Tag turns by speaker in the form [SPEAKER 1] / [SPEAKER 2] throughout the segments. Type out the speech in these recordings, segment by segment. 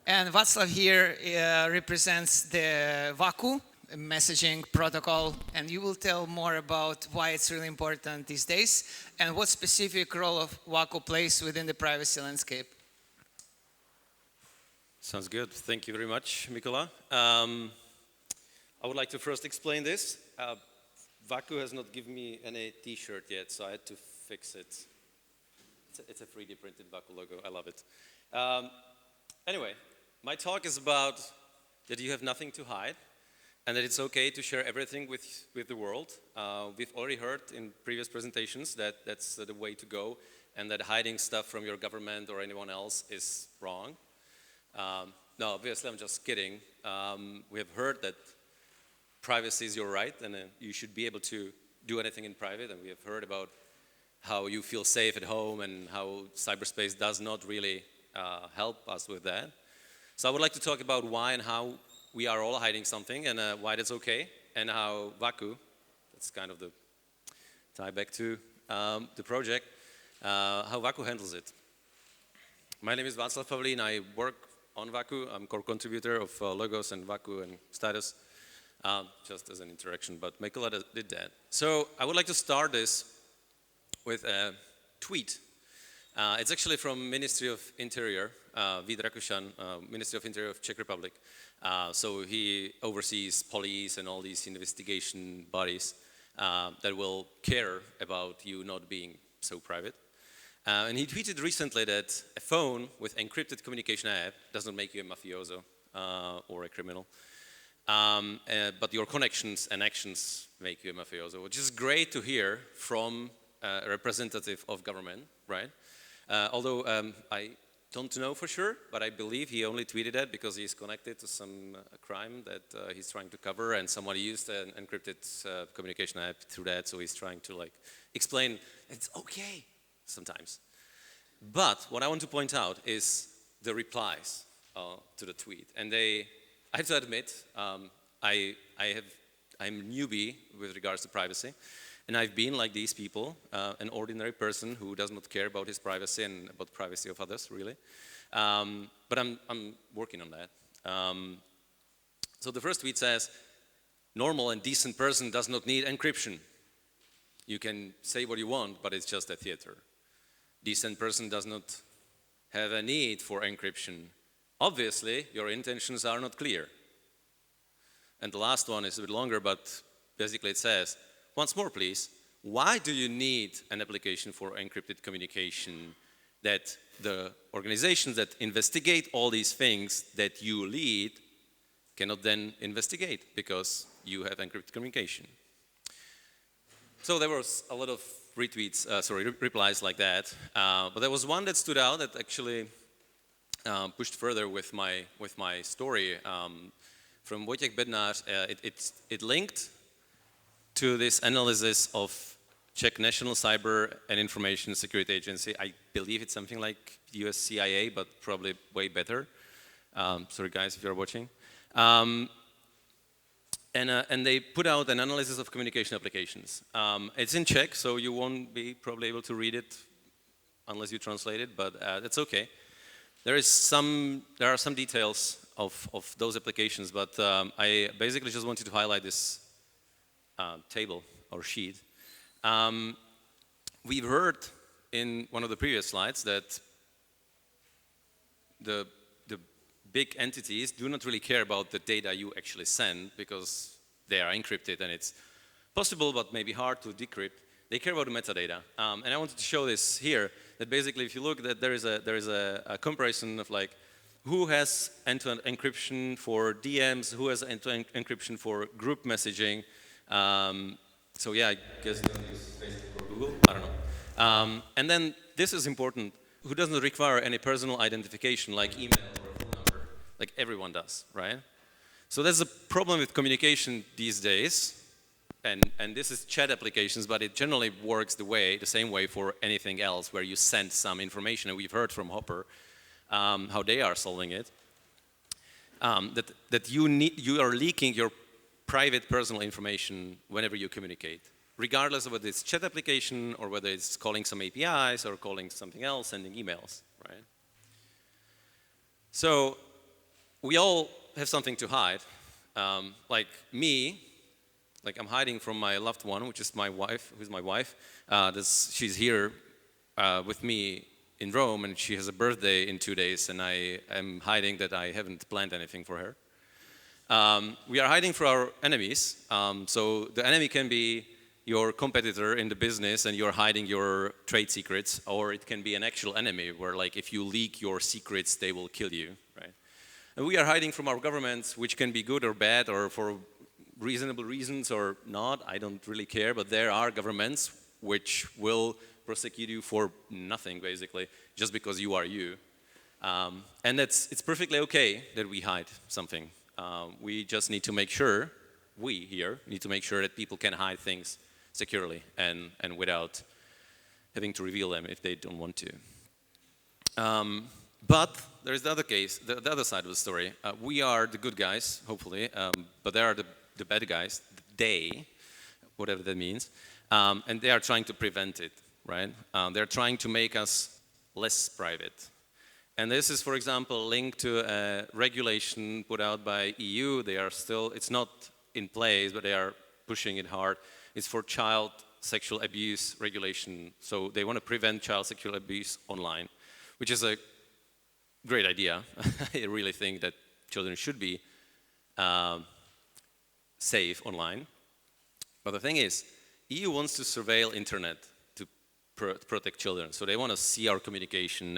[SPEAKER 1] And Vaclav here represents the Vacu messaging protocol, and you will tell more about why it's really important these days and what specific role of Vacu plays within the privacy landscape.
[SPEAKER 2] Sounds good. Thank you very much, Mikola. I would like to first explain this. Vacu has not given me any t-shirt yet, so I had to fix it. It's a 3D printed Vacu logo. I love it. Anyway, my talk is about that you have nothing to hide and that it's okay to share everything with the world. We've already heard in previous presentations that that's the way to go and that hiding stuff from your government or anyone else is wrong. No, obviously I'm just kidding. We have heard that privacy is your right and you should be able to do anything in private, and we have heard about how you feel safe at home and how cyberspace does not really help us with that. So I would like to talk about why and how we are all hiding something and why that's okay, and how Vacu, that's kind of the tie back to the project, how Vacu handles it. My name is Vaclav Pavlin. I work on Vacu. I'm core contributor of Logos and Vacu and Status, just as an interaction, but Mikola did that. So I would like to start this with a tweet. It's actually from Ministry of Interior, Vít Rakušan, Ministry of Interior of Czech Republic. So he oversees police and all these investigation bodies that will care about you not being so private. And he tweeted recently that a phone with encrypted communication app does not make you a mafioso or a criminal. But your connections and actions make you a mafioso, which is great to hear from a representative of government, right? Although I don't know for sure, but I believe he only tweeted that because he's connected to some crime that he's trying to cover, and somebody used an encrypted communication app through that, so he's trying to like explain it's okay sometimes. But what I want to point out is the replies to the tweet, and I have to admit, I'm a newbie with regards to privacy. And I've been like these people, an ordinary person who does not care about his privacy and about privacy of others, really. But I'm working on that. So the first tweet says, normal and decent person does not need encryption. You can say what you want, but it's just a theater. Decent person does not have a need for encryption. Obviously, your intentions are not clear. And the last one is a bit longer, but basically it says, once more, please, why do you need an application for encrypted communication that the organizations that investigate all these things that you lead cannot then investigate because you have encrypted communication? So there was a lot of replies like that, but there was one that stood out that actually pushed further with my story from Wojciech Bednář. It linked to this analysis of Czech National Cyber and Information Security Agency. I believe it's something like US CIA, but probably way better. Sorry guys if you're watching. And they put out an analysis of communication applications. It's in Czech, so you won't be probably able to read it unless you translate it, but that's okay. There are some details of those applications, but I basically just wanted to highlight this table or sheet. We've heard in one of the previous slides that the big entities do not really care about the data you actually send because they are encrypted and it's possible but maybe hard to decrypt. They care about the metadata. And I wanted to show this here, that basically if you look, that there is a comparison of like who has end-to-end encryption for DMs, who has end-to-end encryption for group messaging. So yeah, I guess you don't use Facebook or Google, I don't know. And then this is important, who doesn't require any personal identification like email or phone number, like everyone does, right? So there's a problem with communication these days, and this is chat applications, but it generally works the same way for anything else where you send some information, and we've heard from Hopper how they are solving it, that you are leaking your private personal information whenever you communicate, regardless of whether it's chat application or whether it's calling some APIs or calling something else, sending emails, right? So we all have something to hide. Like me, like I'm hiding from my loved one, which is my wife, who's my wife. She's here with me in Rome, and she has a birthday in 2 days, and I am hiding that I haven't planned anything for her. We are hiding from our enemies. So the enemy can be your competitor in the business and you're hiding your trade secrets, or it can be an actual enemy where, like, if you leak your secrets, they will kill you, right? And we are hiding from our governments, which can be good or bad or for reasonable reasons or not, I don't really care, but there are governments which will prosecute you for nothing, basically, just because you are you. And it's perfectly okay that we hide something. We just need to make sure, we here need to make sure that people can hide things securely and without having to reveal them if they don't want to. But there is the other case, the other side of the story. We are the good guys, hopefully, but there are the bad guys, they, whatever that means, and they are trying to prevent it, right? They're trying to make us less private. And this is, for example, linked to a regulation put out by EU. They are still, it's not in place, but they are pushing it hard. It's for child sexual abuse regulation. So they want to prevent child sexual abuse online, which is a great idea. I really think that children should be safe online. But the thing is, EU wants to surveil internet to protect children. So they want to see our communication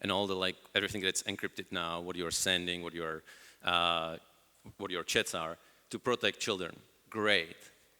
[SPEAKER 2] and all the, like, everything that's encrypted now, what you're sending, what your chats are, to protect children. Great.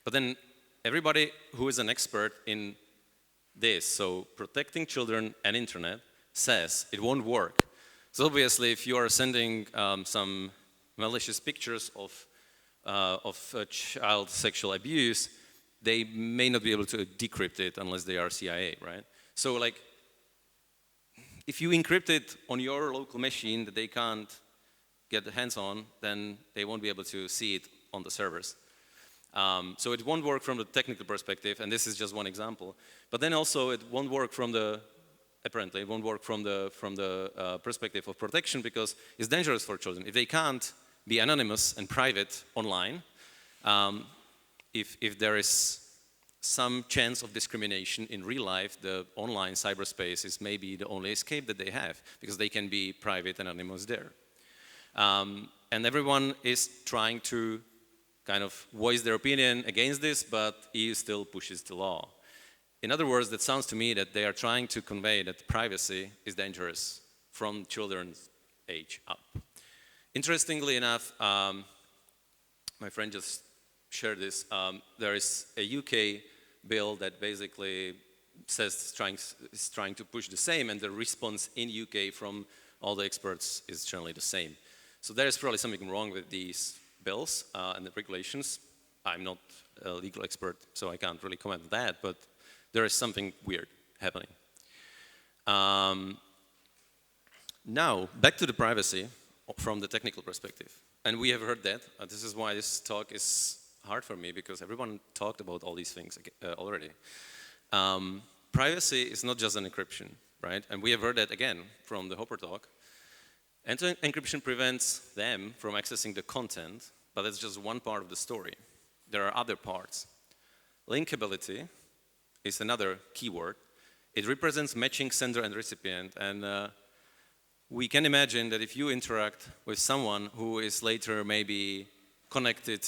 [SPEAKER 2] But then everybody who is an expert in this, so protecting children and internet, says it won't work. So obviously, if you are sending some malicious pictures of child sexual abuse, they may not be able to decrypt it unless they are CIA, right? So, like, if you encrypt it on your local machine that they can't get their hands on, then they won't be able to see it on the servers. So it won't work from the technical perspective, and this is just one example. But then also it won't work from the, apparently, it won't work from the perspective of protection, because it's dangerous for children. If they can't be anonymous and private online, if there is some chance of discrimination in real life, the online cyberspace is maybe the only escape that they have, because they can be private and anonymous there. And everyone is trying to kind of voice their opinion against this, but EU still pushes the law. In other words, that sounds to me that they are trying to convey that privacy is dangerous from children's age up. Interestingly enough, my friend just shared this, there is a UK bill that basically says is trying to push the same, and the response in UK from all the experts is generally the same. So there is probably something wrong with these bills and the regulations. I'm not a legal expert, so I can't really comment on that, but there is something weird happening. Now, back to the privacy from the technical perspective. And we have heard that. This is why this talk is hard for me, because everyone talked about all these things already. Privacy is not just an encryption, right? And we have heard that again from the Hopper talk. End-to-end encryption prevents them from accessing the content, but that's just one part of the story. There are other parts. Linkability is another keyword. It represents matching sender and recipient, and we can imagine that if you interact with someone who is later maybe connected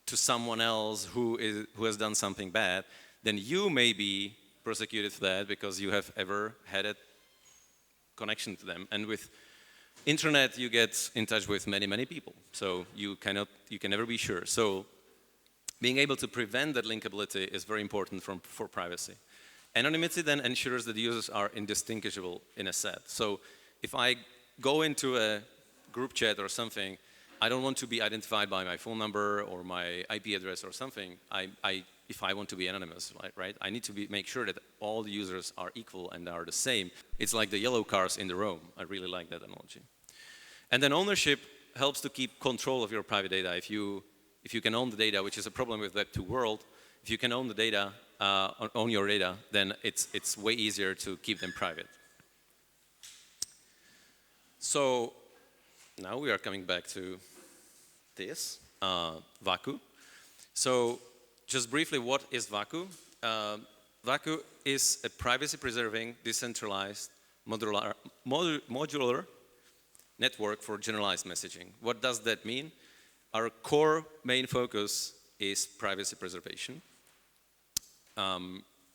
[SPEAKER 2] to someone else who has done something bad, then you may be prosecuted for that because you have ever had a connection to them. And with internet, you get in touch with many, many people, so you can never be sure. So being able to prevent that linkability is very important for privacy. Anonymity then ensures that users are indistinguishable in a set. So if I go into a group chat or something, I don't want to be identified by my phone number or my IP address or something. If I want to be anonymous, right? I need to make sure that all the users are equal and are the same. It's like the yellow cars in the Rome. I really like that analogy. And then ownership helps to keep control of your private data. If you can own the data, which is a problem with Web2 world, if you can own the data, own your data, then it's way easier to keep them private. So now we are coming back to this, Vacu. So just briefly, what is Vacu? Vacu is a privacy-preserving, decentralized, modular network for generalized messaging. What does that mean? Our core main focus is privacy preservation.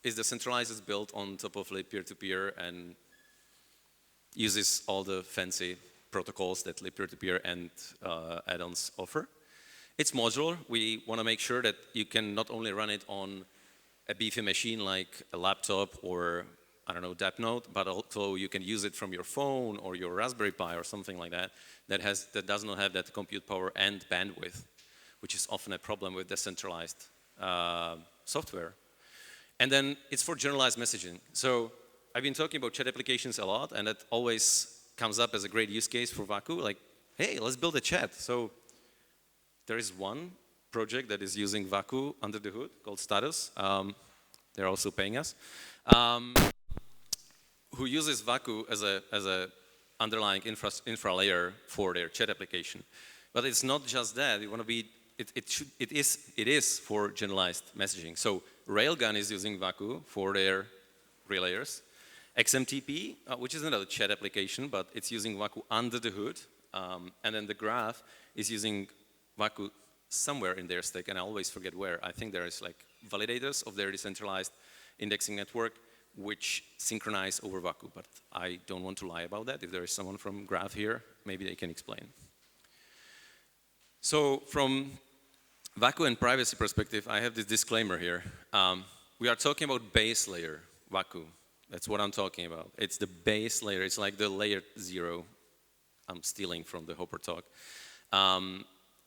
[SPEAKER 2] Is decentralized, is built on top of peer-to-peer and uses all the fancy protocols that peer-to-peer and add-ons offer. It's modular. We want to make sure that you can not only run it on a beefy machine like a laptop or, I don't know, DAP node, but also you can use it from your phone or your Raspberry Pi or something like that that does not have that compute power and bandwidth, which is often a problem with decentralized software. And then it's for generalized messaging. So I've been talking about chat applications a lot, and that always comes up as a great use case for Vacu, like, hey, let's build a chat. So there is one project that is using Vacu under the hood called Status. They're also paying us. Who uses Vacu as a underlying infra layer for their chat application. But it's not just that. You want to be, it is for generalized messaging. So Railgun is using Vacu for their relayers. XMTP, which is another chat application, but it's using Vacu under the hood. And then the Graph is using Vacu somewhere in their stack, and I always forget where. I think there is like validators of their decentralized indexing network which synchronize over Vacu, but I don't want to lie about that. If there is someone from Graph here, maybe they can explain. So from Vacu and privacy perspective, I have this disclaimer here. We are talking about base layer, Vacu. That's what I'm talking about. It's the base layer. It's like the layer 0. I'm stealing from the Hopper talk.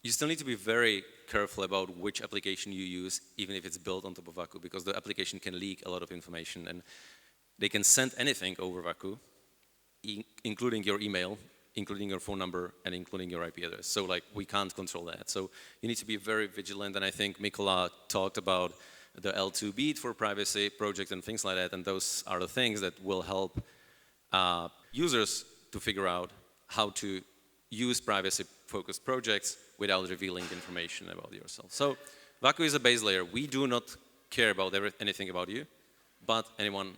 [SPEAKER 2] You still need to be very careful about which application you use, even if it's built on top of Vacu, because the application can leak a lot of information, and they can send anything over Vacu, including your email, including your phone number, and including your IP address. So like, we can't control that. So you need to be very vigilant, and I think Mikola talked about the L2 beat for privacy project and things like that, and those are the things that will help users to figure out how to use privacy-focused projects without revealing information about yourself. So Vacu is a base layer. We do not care about anything about you, but anyone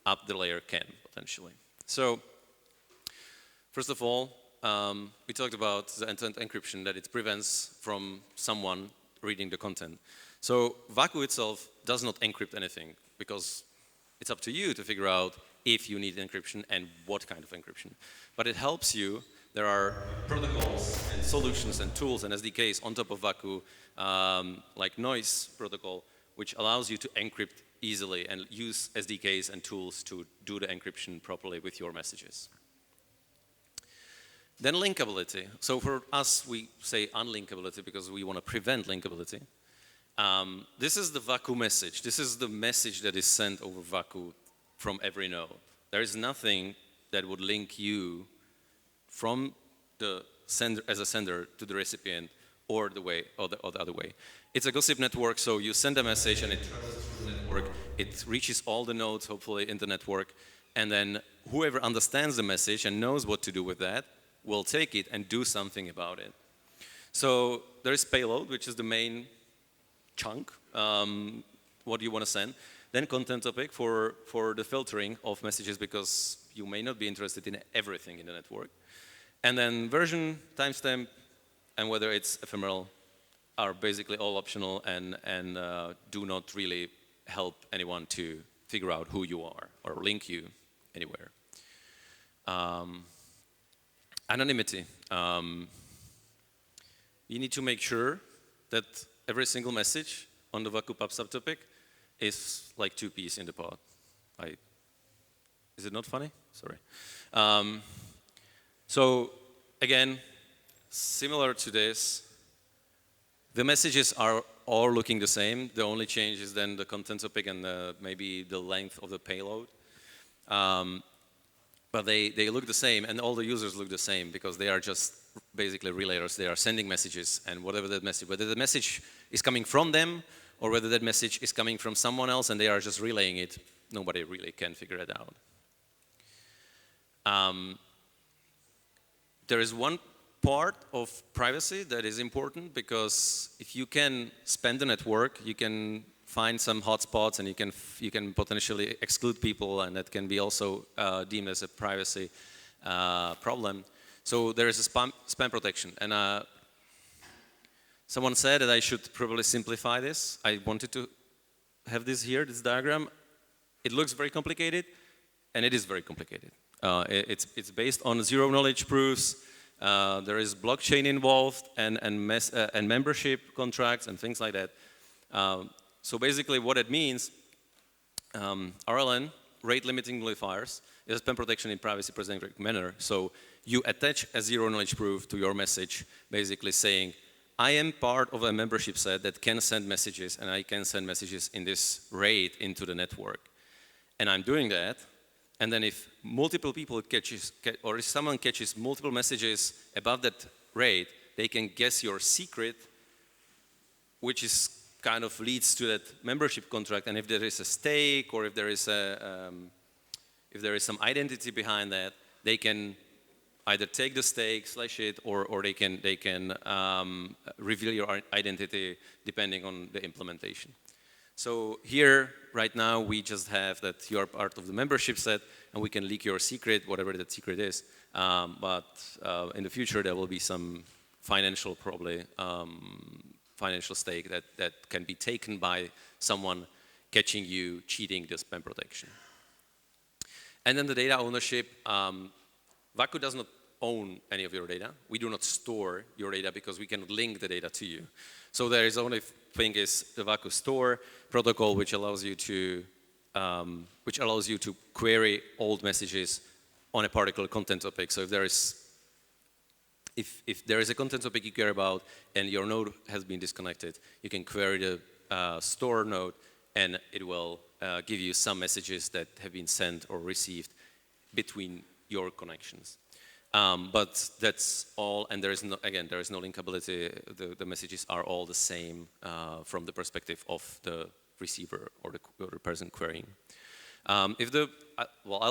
[SPEAKER 2] up the layer can, potentially. So first of all, we talked about the end-to-end encryption, that it prevents from someone reading the content. So Vacu itself does not encrypt anything, because it's up to you to figure out if you need encryption and what kind of encryption. But it helps you. There are protocols and solutions and tools and SDKs on top of Vacu, like noise protocol, which allows you to encrypt easily and use SDKs and tools to do the encryption properly with your messages. Then linkability. So for us, we say unlinkability because we want to prevent linkability. This is the Vacu message. This is the message that is sent over Vacu from every node. There is nothing that would link you from the sender as a sender to the recipient or the other way. It's a gossip network, so you send a message and it travels through the network. It reaches all the nodes, hopefully, in the network, and then whoever understands the message and knows what to do with that will take it and do something about it. So there is payload, which is the main chunk, what you want to send. Then content topic for the filtering of messages, because you may not be interested in everything in the network. And then version, timestamp, and whether it's ephemeral are basically all optional and do not really help anyone to figure out who you are or link you anywhere. Anonymity. You need to make sure that every single message on the Vacu pub subtopic is like 2 peas in the pod. Is it not funny? Sorry. So again, similar to this, the messages are all looking the same. The only change is then the content topic and maybe the length of the payload. But they look the same, and all the users look the same because they are just basically relayers. They are sending messages, and whatever that message, whether the message is coming from them or whether that message is coming from someone else and they are just relaying it, nobody really can figure it out. There is one part of privacy that is important, because if you can spend the network, you can find some hotspots, and you can potentially exclude people, and that can be also deemed as a privacy problem. So there is a spam protection, and someone said that I should probably simplify this. I wanted to have this here, this diagram. It looks very complicated, and it is very complicated. It's based on zero knowledge proofs. There is blockchain involved, and membership contracts and things like that. So basically what it means, RLN, rate limiting modifiers, is spam protection in privacy-centric manner. So you attach a zero knowledge proof to your message, basically saying, I am part of a membership set that can send messages, and I can send messages in this rate into the network. And I'm doing that, and then if multiple people or if someone catches multiple messages above that rate, they can guess your secret, which is kind of leads to that membership contract. And if there is a stake, or if there is some identity behind that, they can either take the stake, slash it, or they can reveal your identity depending on the implementation. So here, right now, we just have that you are part of the membership set, and we can leak your secret, whatever that secret is. But in the future, there will be some financial, probably, financial stake that can be taken by someone catching you cheating the spam protection. And then the data ownership. Vacu does not own any of your data. We do not store your data because we cannot link the data to you. So there is only thing is the Vacu store protocol, which allows you to query old messages on a particular content topic. So if there is a content topic you care about and your node has been disconnected, you can query the store node, and it will give you some messages that have been sent or received between your connections. But that's all, and there is no linkability. The messages are all the same from the perspective of the receiver or the person querying. I'll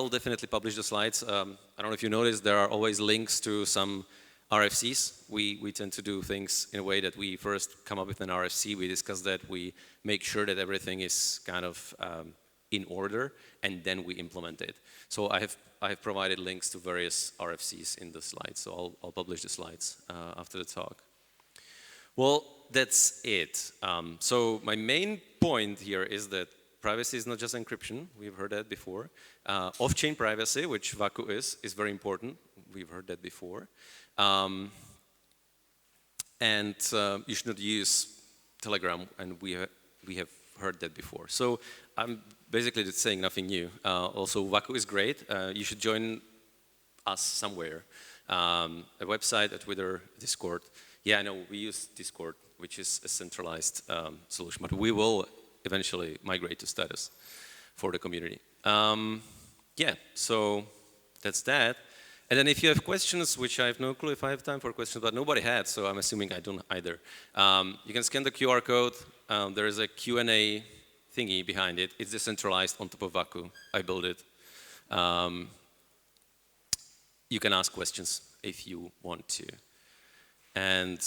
[SPEAKER 2] definitely publish the slides. I don't know if you noticed, there are always links to some RFCs. We tend to do things in a way that we first come up with an RFC, we discuss that, we make sure that everything is kind of in order, and then we implement it. So I have provided links to various RFCs in the slides, so I'll publish the slides after the talk. Well, that's it. So my main point here is that privacy is not just encryption. We've heard that before. Off-chain privacy, which Vacu is very important. We've heard that before. And you should not use Telegram, and we have heard that before. So I'm basically just saying nothing new. Also, Vacu is great. You should join us somewhere. A website, a Twitter, Discord. Yeah, I know we use Discord, which is a centralized solution, but we will eventually migrate to Status for the community. Yeah, so that's that. And then if you have questions, which I have no clue if I have time for questions, but nobody had, so I'm assuming I don't either. You can scan the QR code. There is a Q&A thingy behind it. It's decentralized on top of Vacu. I built it. You can ask questions if you want to. And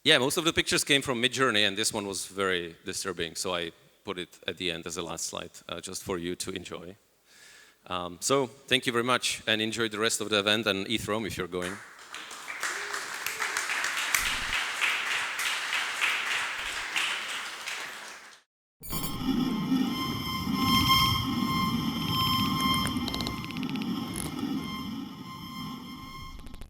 [SPEAKER 2] yeah, most of the pictures came from Midjourney, and this one was very disturbing, so I put it at the end as a last slide, just for you to enjoy. So thank you very much, and enjoy the rest of the event and ETHRome if you're going.